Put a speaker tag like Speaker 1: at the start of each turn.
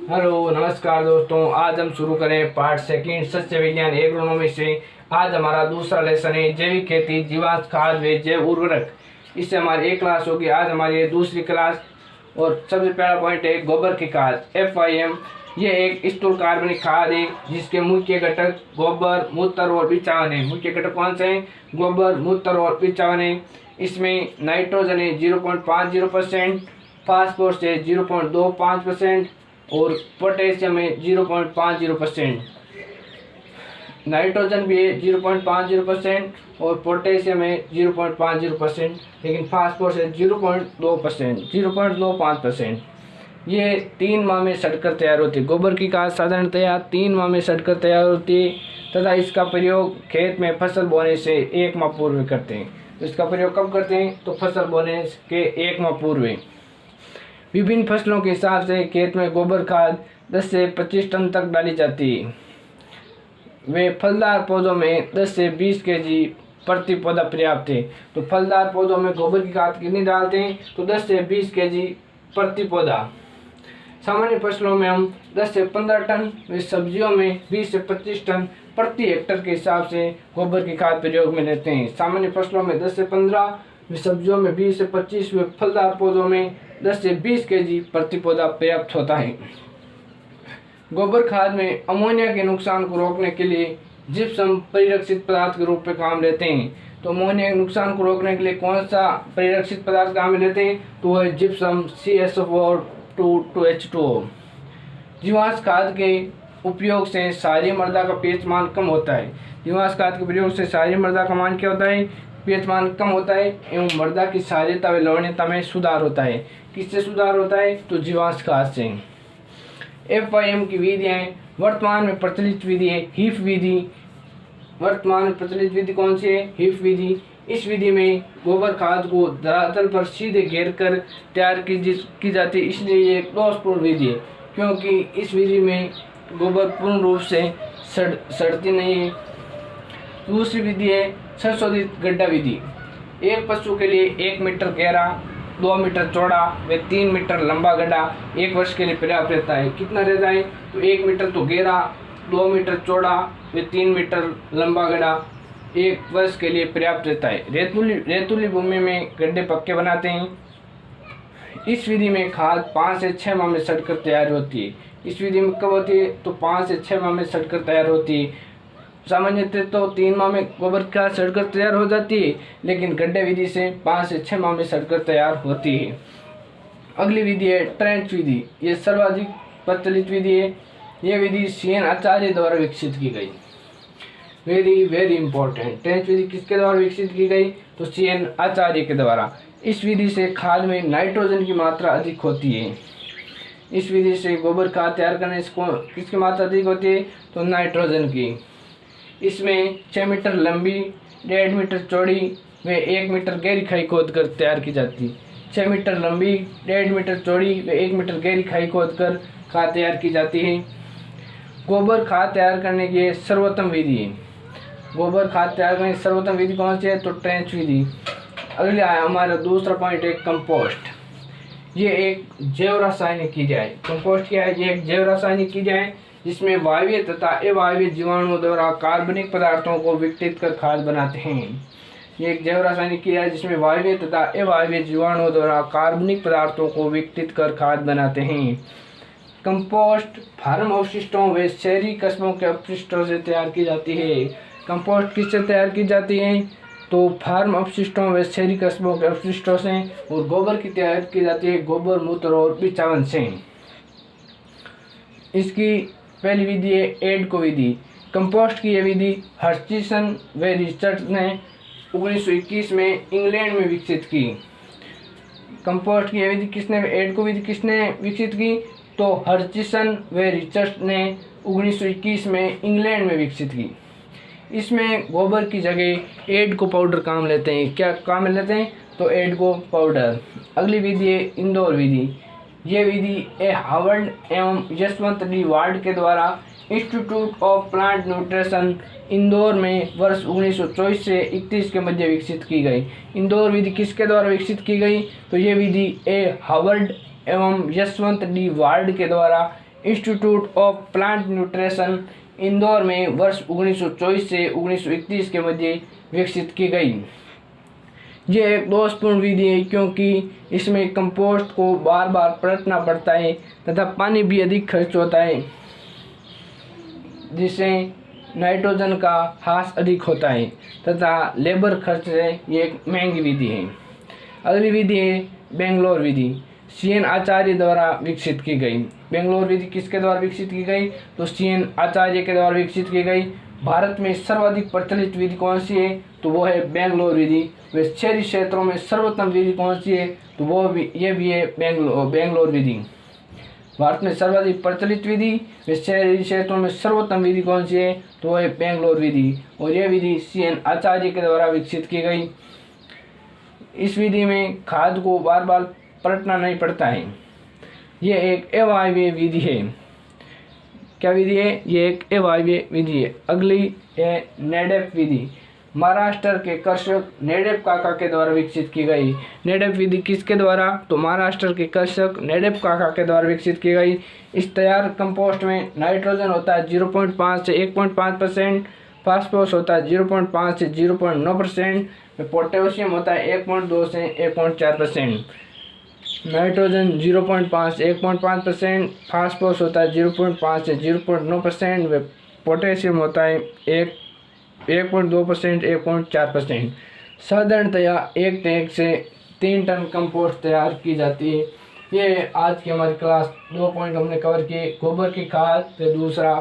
Speaker 1: Hello नमस्कार दोस्तों, आज हम शुरू करें पार्ट सेकंड सस्य विज्ञान एग्रोनॉमी से। आज हमारा दूसरा लेसन है जैविक खेती, जीवाश्म खाद व जैव उर्वरक। इससे हमारी एक क्लास होगी। आज हमारी ये दूसरी क्लास और सबसे पहला पॉइंट है गोबर की खाद FIM। ये एक स्थूल कार्बनिक खाद है जिसके मुख्य घटक गोबर, मूत्र और बिचावन है। मुख्य घटक कौन से हैं? गोबर, मूत्र और बिचावन है। इसमें नाइट्रोजन है 0.50%, फास्फोरस है 0.25% और पोटेशियम है 0.50%। नाइट्रोजन भी है 0.50% और पोटेशियम है 0.50%, लेकिन फास्फोरस है 0.25%। ये 3 माह में सड़कर तैयार होती है। गोबर की खाद साधारणतया 3 माह में सड़कर तैयार होती है तथा इसका प्रयोग खेत में फसल बोने से 1 माह पूर्व करते हैं। तो इसका प्रयोग कब करते हैं? तो फसल बोने के 1 माह पूर्व। विभिन्न फसलों के हिसाब से खेत में गोबर खाद 10 से 25 टन तक डाली जाती है। वे फलदार पौधों में 10 से 20 केजी प्रति पौधा पर्याप्त है। तो फलदार पौधों में गोबर की खाद कितनी डालते हैं? तो 10 से 20 केजी प्रति पौधा। सामान्य फसलों में हम 10 से 15 टन, व सब्जियों में 20 से 25 टन प्रति हेक्टर के हिसाब से गोबर की खाद प्रयोग में लेते हैं। सामान्य फसलों में 10 से 15, सब्जियों में 20 से 25, व फलदार पौधों में 10 से 20 केजी प्रति पौधा पर्याप्त होता है। गोबर खाद में अमोनिया के नुकसान को रोकने के लिए जिप्सम परिरक्षित पदार्थ के रूप में काम लेते हैं। तो अमोनिया के नुकसान को रोकने के लिए कौन सा परिरक्षित पदार्थ काम में लेते हैं? तो वह जिप्सम CSO4 जीवाश्म खाद के उपयोग से क्षारीय मृदा का pH मान कम होता है। जीवाश्म खाद के प्रयोग से क्षारीय मृदा का मान क्या होता है? pH मान कम होता है एवं मृदा की क्षारीयता व लवणीयता में सुधार होता है। किससे सुधार होता है? तो जीवाश्म खाद से। FIM की विधियाँ वर्तमान में प्रचलित विधि है हीफ विधि। वर्तमान में प्रचलित विधि कौन सी है? हीफ विधि। इस विधि में गोबर खाद को धरातल पर सीधे घेर कर तैयार की जाती है, इसलिए ये एक दोषपूर्ण विधि है, क्योंकि इस विधि में गोबर पूर्ण रूप से सड़ती नहीं है। दूसरी विधि है संशोधित गड्ढा विधि। एक पशु के लिए 1 मीटर गहरा, 2 मीटर चौड़ा व 3 मीटर लंबा गड्ढा 1 वर्ष के लिए पर्याप्त रहता है। कितना रहता है? तो 1 मीटर तो गहरा, 2 मीटर चौड़ा व 3 मीटर लंबा गड्ढा 1 वर्ष के लिए पर्याप्त रहता है। रेतुली भूमि में गड्ढे पक्के बनाते हैं। इस विधि में खाद 5 से 6 माह में सड़कर तैयार होती है। इस विधि में कब होती है? तो 5 से 6 माह में सड़कर तैयार होती है। सामान्यतः तो 3 माह में गोबर खाद सड़कर तैयार हो जाती है, लेकिन गड्ढे विधि से 5 से 6 माह में सड़कर तैयार होती है। अगली विधि है ट्रेंच विधि। ये सर्वाधिक प्रचलित विधि है। यह विधि CN आचार्य द्वारा विकसित की गई। Very important. ट्रेंच विधि किसके द्वारा विकसित की गई? तो CN आचार्य के द्वारा। इस विधि से खाद में नाइट्रोजन की मात्रा अधिक होती है। इस विधि से गोबर खाद तैयार करने से किसकी मात्रा अधिक होती है? तो नाइट्रोजन की। इसमें 6 मीटर लंबी, 1.5 मीटर चौड़ी व 1 मीटर गहरी खाई खोद कर तैयार की जाती है। 6 मीटर लंबी, 1.5 मीटर चौड़ी व 1 मीटर गहरी खाई खोद कर खाद तैयार की जाती है। गोबर खाद तैयार करने की सर्वोत्तम विधि है। गोबर खाद तैयार करने की सर्वोत्तम विधि कौन सी है? तो ट्रेंच विधि। अगले हमारा दूसरा पॉइंट है कंपोस्ट। ये एक जैव रासायनिक क्रिया है। कंपोस्ट क्या है? ये एक जैव रासायनिक क्रिया है जिसमें वायवीय तथा अवायवीय जीवाणुओं द्वारा कार्बनिक पदार्थों को विघटित कर खाद बनाते हैं। ये एक जैव रासायनिक क्रिया है जिसमें वायवीय तथा अवायवीय जीवाणुओं द्वारा कार्बनिक पदार्थों को विघटित कर खाद बनाते हैं। कंपोस्ट फार्म अवशिष्टों व शहरी कस्बों के अपशिष्टों से तैयार की जाती है। कंपोस्ट किससे तैयार की जाती है? तो फार्म अपशिष्टों व शहरी कस्बों के अपशिष्टों से। और गोबर की तैयार की जाती है गोबर, मूत्र और बिचावन से। इसकी पहली विधि है एडको विधि। कंपोस्ट की यह विधि हर्चिसन व रिचर्ड ने 1921 में इंग्लैंड में विकसित की। कंपोस्ट की यह विधि एडको विधि किसने विकसित की? तो हर्चिसन व रिचर्ड ने 1921 में इंग्लैंड में विकसित की। इसमें गोबर की जगह एडको पाउडर काम लेते हैं। क्या काम लेते हैं? तो एडको पाउडर। अगली विधि है इंदौर विधि। यह विधि हार्वर्ड एवं यशवंत डी वार्ड के द्वारा institute of plant nutrition Indore में वर्ष 1924 से 31 के मध्य विकसित की गई। इंदौर विधि किसके द्वारा विकसित की गई? तो ये विधि हार्वर्ड एवं यशवंत डी वार्ड के द्वारा institute of plant nutrition Indore में वर्ष 1924 से 1931 के मध्य विकसित की गई। ये एक दोषपूर्ण विधि है क्योंकि इसमें कंपोस्ट को बार बार पलटना पड़ता है तथा पानी भी अधिक खर्च होता है, जिससे नाइट्रोजन का ह्रास अधिक होता है तथा लेबर खर्च है। ये एक महंगी विधि है। अगली विधि है बेंगलोर विधि, CN आचार्य द्वारा विकसित की गई। बेंगलोर विधि किसके द्वारा विकसित की गई? तो CN आचार्य के द्वारा विकसित की गई। भारत में सर्वाधिक प्रचलित विधि कौन सी है? तो वो है बेंगलोर विधि। वे शहरी क्षेत्रों में सर्वोत्तम विधि कौन सी है? तो वो भी ये भी है बेंगलोर विधि। भारत में सर्वाधिक प्रचलित विधि व शहरी क्षेत्रों में सर्वोत्तम विधि कौन सी है? तो वो है बेंगलोर विधि, और यह विधि CN आचार्य के द्वारा विकसित की गई। इस विधि में खाद को बार बार पलटना नहीं पड़ता है। ये एक अवायवीय विधि है। क्या विधि है? ये एक अवायवीय विधि है। अगली है नेडेफ विधि, महाराष्ट्र के कृषक नेडेफ काका के द्वारा विकसित की गई। नेडेफ विधि किसके द्वारा? तो महाराष्ट्र के कृषक नेडेफ काका के द्वारा विकसित की गई। इस तैयार कंपोस्ट में नाइट्रोजन होता है 0.5 से 1.5%, फास्फोरस होता है 0.5 से 0.9%, पोटेशियम होता है 1.2 से 1.4%, नाइट्रोजन 0.5 से 1.5%, फास्फोरस होता है 0.5 से 0.9% व पोटेशियम होता है 1.2% 1.4%। साधारणतया एक टैंक से 3 टन कंपोस्ट तैयार की जाती है। ये आज की हमारी क्लास 2 पॉइंट हमने कवर किए, गोबर की खाद, फिर दूसरा